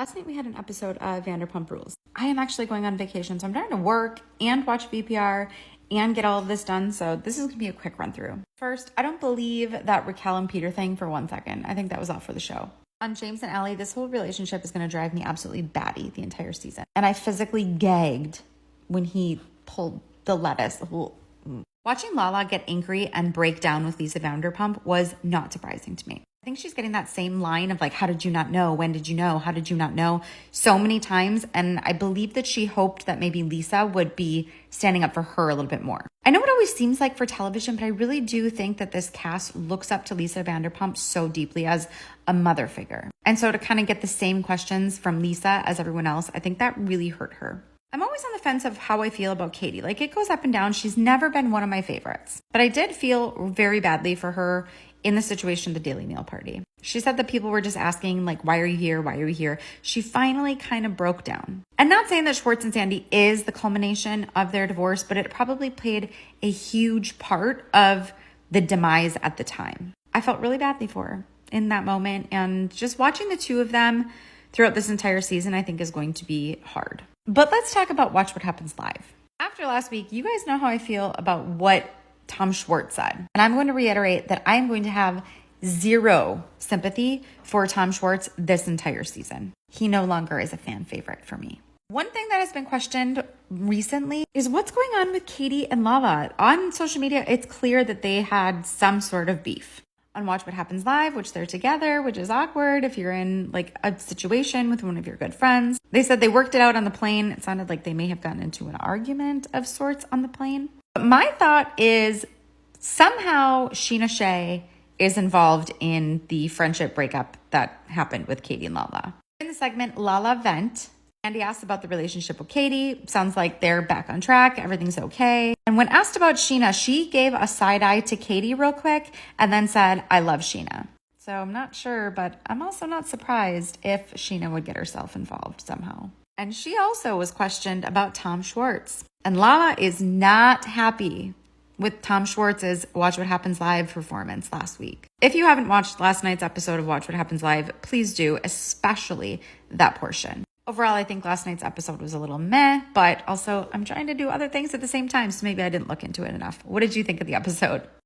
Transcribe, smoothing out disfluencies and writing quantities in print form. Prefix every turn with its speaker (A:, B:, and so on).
A: Last night we had an episode of Vanderpump Rules. I am actually going on vacation, so I'm trying to work and watch VPR and get all of this done. So this is going to be a quick run through. First, I don't believe that Raquel and Peter thing for 1 second. I think that was all for the show. On James and Allie, this whole relationship is going to drive me absolutely batty the entire season. And I physically gagged when he pulled the lettuce. Watching Lala get angry and break down with Lisa Vanderpump was not surprising to me. I think she's getting that same line of like, how did you not know? When did you know? How did you not know? So many times. And I believe that she hoped that maybe Lisa would be standing up for her a little bit more. I know it always seems like for television, but I really do think that this cast looks up to Lisa Vanderpump so deeply as a mother figure. And so to kind of get the same questions from Lisa as everyone else, I think that really hurt her. I'm always on the fence of how I feel about Katie. Like, it goes up and down. She's never been one of my favorites. But I did feel very badly for her in the situation at the Daily Meal party. She said that people were just asking, like, why are you here? Why are you here? She finally kind of broke down. And not saying that Schwartz and Sandy is the culmination of their divorce, but it probably played a huge part of the demise at the time. I felt really badly for her in that moment. And just watching the two of them throughout this entire season, I think is going to be hard. But let's talk about Watch What Happens Live. After last week, you guys know how I feel about what Tom Schwartz said. And I'm going to reiterate that I'm going to have zero sympathy for Tom Schwartz this entire season. He no longer is a fan favorite for me. One thing that has been questioned recently is what's going on with Katie and Lala. On social media, it's clear that they had some sort of beef. On Watch What Happens Live, which they're together, which is awkward if you're in like a situation with one of your good friends. They said they worked it out on the plane. It sounded like they may have gotten into an argument of sorts on the plane. But my thought is somehow Sheena Shea is involved in the friendship breakup that happened with Katie and Lala. In the segment Lala Vent, Andy asked about the relationship with Katie. Sounds like they're back on track. Everything's okay. And when asked about Sheena, she gave a side eye to Katie real quick and then said, I love Sheena. So I'm not sure, but I'm also not surprised if Sheena would get herself involved somehow. And she also was questioned about Tom Schwartz. And Lala is not happy with Tom Schwartz's Watch What Happens Live performance last week. If you haven't watched last night's episode of Watch What Happens Live, please do, especially that portion. Overall, I think last night's episode was a little meh, but also I'm trying to do other things at the same time, so maybe I didn't look into it enough. What did you think of the episode?